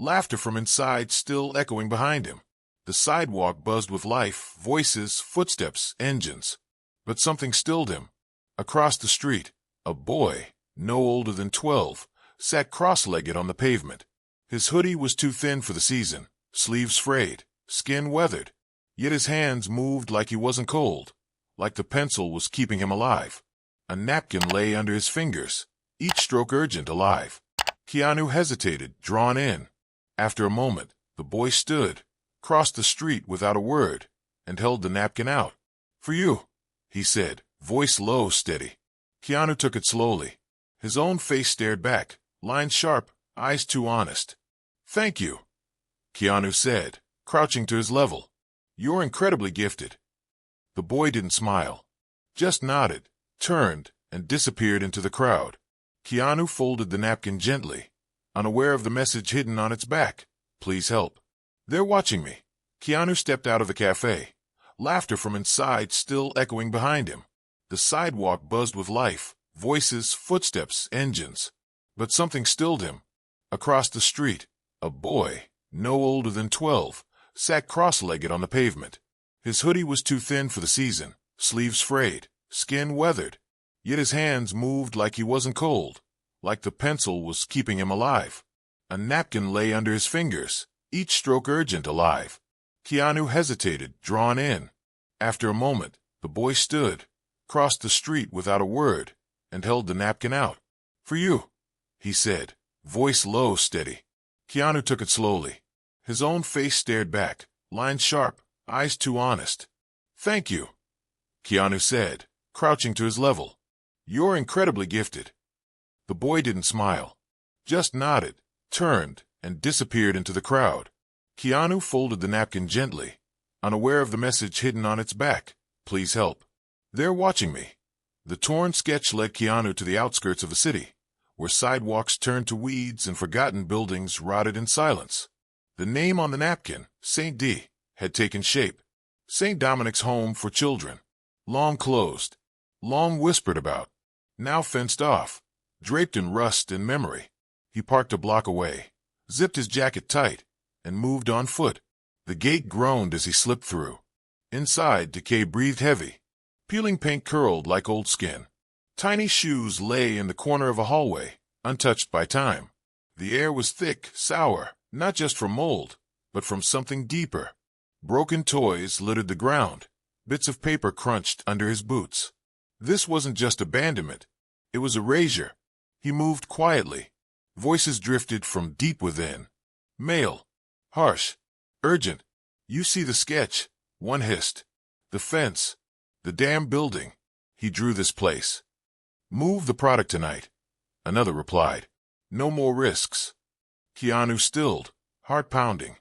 laughter from inside still echoing behind him. The sidewalk buzzed with life, voices, footsteps, engines. But something stilled him. Across the street, a boy, no older than 12, sat cross-legged on the pavement. His hoodie was too thin for the season, sleeves frayed, skin weathered. Yet his hands moved like he wasn't cold, like the pencil was keeping him alive. A napkin lay under his fingers, each stroke urgent, alive. Keanu hesitated, drawn in. After a moment, the boy stood, crossed the street without a word, and held the napkin out. "For you," he said, voice low, steady. Keanu took it slowly. His own face stared back, lines sharp, eyes too honest. "Thank you," Keanu said, crouching to his level. "You're incredibly gifted." The boy didn't smile, just nodded, turned, and disappeared into the crowd. Keanu folded the napkin gently, unaware of the message hidden on its back. "Please help. They're watching me." Keanu stepped out of the cafe, laughter from inside still echoing behind him. The sidewalk buzzed with life, voices, footsteps, engines. But something stilled him. Across the street, a boy, no older than 12, sat cross-legged on the pavement. His hoodie was too thin for the season, sleeves frayed, skin weathered. Yet his hands moved like he wasn't cold, like the pencil was keeping him alive. A napkin lay under his fingers, each stroke urgent, alive. Keanu hesitated, drawn in. After a moment, the boy stood, crossed the street without a word, and held the napkin out. "For you," he said, voice low, steady. Keanu took it slowly. His own face stared back, lines sharp, eyes too honest. "Thank you," Keanu said, crouching to his level. "You're incredibly gifted." The boy didn't smile, just nodded, turned, and disappeared into the crowd. Keanu folded the napkin gently, unaware of the message hidden on its back. "Please help. They're watching me." The torn sketch led Keanu to the outskirts of the city, where sidewalks turned to weeds and forgotten buildings rotted in silence. The name on the napkin, St. D, had taken shape. St. Dominic's Home for Children. Long closed, long whispered about, now fenced off, draped in rust and memory. He parked a block away, zipped his jacket tight, and moved on foot. The gate groaned as he slipped through. Inside, decay breathed heavy. Peeling paint curled like old skin. Tiny shoes lay in the corner of a hallway, untouched by time. The air was thick, sour, not just from mold, but from something deeper. Broken toys littered the ground. Bits of paper crunched under his boots. This wasn't just abandonment. It was erasure. He moved quietly. Voices drifted from deep within. Male. Harsh. Urgent. "You see the sketch," one hissed. "The fence. The damn building. He drew this place." "Move the product tonight," another replied. "No more risks." Keanu stilled, heart pounding.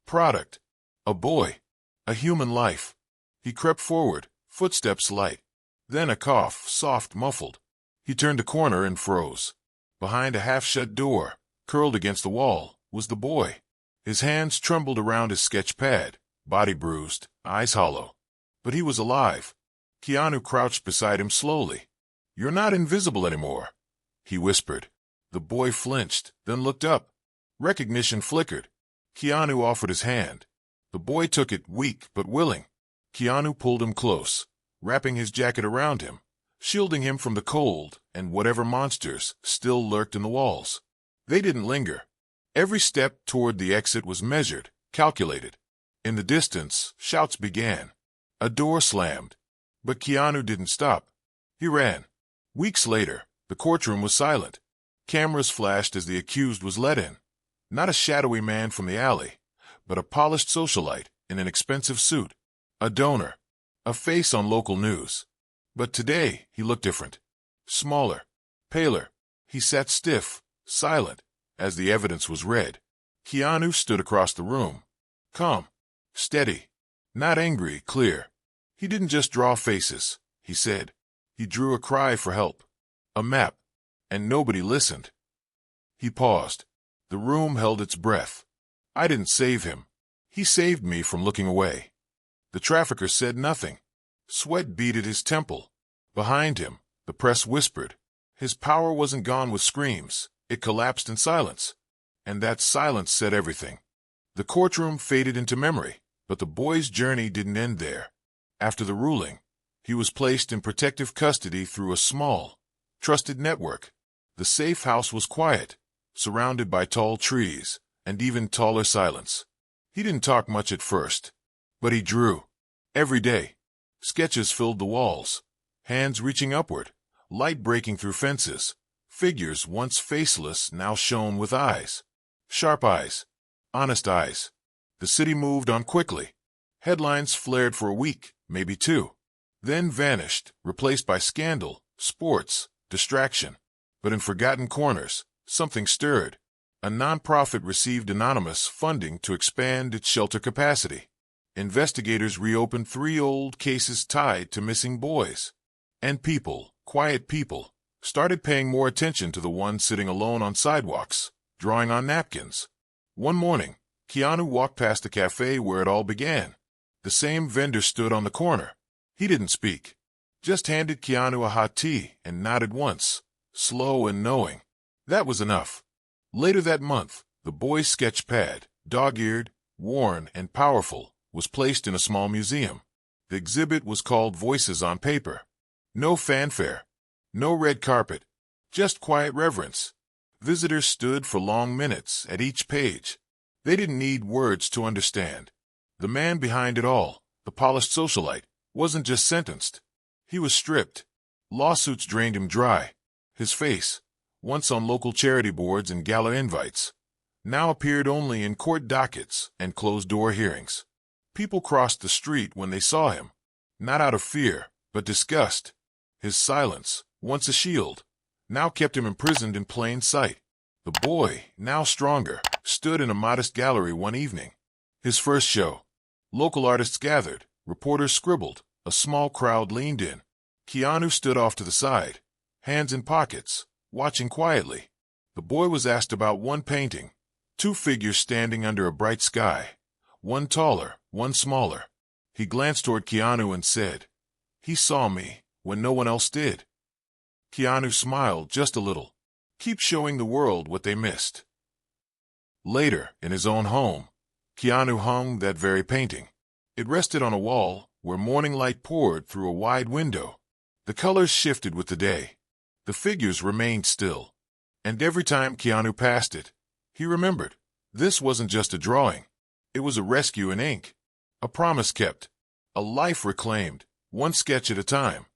Product. A boy. A human life. He crept forward, footsteps light. Then a cough, soft, muffled. He turned a corner and froze. Behind a half-shut door, curled against the wall, was the boy. His hands trembled around his sketch pad, body bruised, eyes hollow. But he was alive. Keanu crouched beside him slowly. "You're not invisible anymore," he whispered. The boy flinched, then looked up. Recognition flickered. Keanu offered his hand. The boy took it, weak but willing. Keanu pulled him close, wrapping his jacket around him, shielding him from the cold and whatever monsters still lurked in the walls. They didn't linger. Every step toward the exit was measured, calculated. In the distance, shouts began. A door slammed. But Keanu didn't stop. He ran. Weeks later, the courtroom was silent. Cameras flashed as the accused was let in. Not a shadowy man from the alley, but a polished socialite in an expensive suit. A donor. A face on local news. But today, he looked different. Smaller. Paler. He sat stiff, silent, as the evidence was read. Keanu stood across the room. Calm. Steady. Not angry, clear. He didn't just draw faces, he said. He drew a cry for help. A map. And nobody listened. He paused. The room held its breath. I didn't save him. He saved me from looking away. The trafficker said nothing. Sweat beaded his temple. Behind him, the press whispered. His power wasn't gone with screams. It collapsed in silence. and that silence said everything. The courtroom faded into memory, but the boy's journey didn't end there. After the ruling, he was placed in protective custody through a small, trusted network. The safe house was quiet, surrounded by tall trees, and even taller silence. He didn't talk much at first, but he drew. Every day, sketches filled the walls, hands reaching upward, light breaking through fences. Figures once faceless now shone with eyes. Sharp eyes. Honest eyes. The city moved on quickly. Headlines flared for a week, maybe two. Then vanished, replaced by scandal, sports, distraction. But in forgotten corners, something stirred. A nonprofit received anonymous funding to expand its shelter capacity. Investigators reopened 3 old cases tied to missing boys. And people, quiet people, started paying more attention to the ones sitting alone on sidewalks, drawing on napkins. One morning, Keanu walked past the cafe where it all began. The same vendor stood on the corner. He didn't speak, just handed Keanu a hot tea and nodded once, slow and knowing. That was enough. Later that month, the boy's sketch pad, dog-eared, worn, and powerful, was placed in a small museum. The exhibit was called Voices on Paper. No fanfare. No red carpet, just quiet reverence. Visitors stood for long minutes at each page. They didn't need words to understand. The man behind it all, the polished socialite, wasn't just sentenced. He was stripped. Lawsuits drained him dry. His face, once on local charity boards and gala invites, now appeared only in court dockets and closed-door hearings. People crossed the street when they saw him, not out of fear, but disgust. His silence, once a shield, now kept him imprisoned in plain sight. The boy, now stronger, stood in a modest gallery one evening. His first show. Local artists gathered, reporters scribbled, a small crowd leaned in. Keanu stood off to the side, hands in pockets, watching quietly. The boy was asked about one painting, 2 figures standing under a bright sky, one taller, one smaller. He glanced toward Keanu and said, "He saw me when no one else did." Keanu smiled just a little. Keep showing the world what they missed. Later, in his own home, Keanu hung that very painting. It rested on a wall where morning light poured through a wide window. The colors shifted with the day. The figures remained still. And every time Keanu passed it, he remembered. This wasn't just a drawing. It was a rescue in ink. A promise kept. A life reclaimed, one sketch at a time.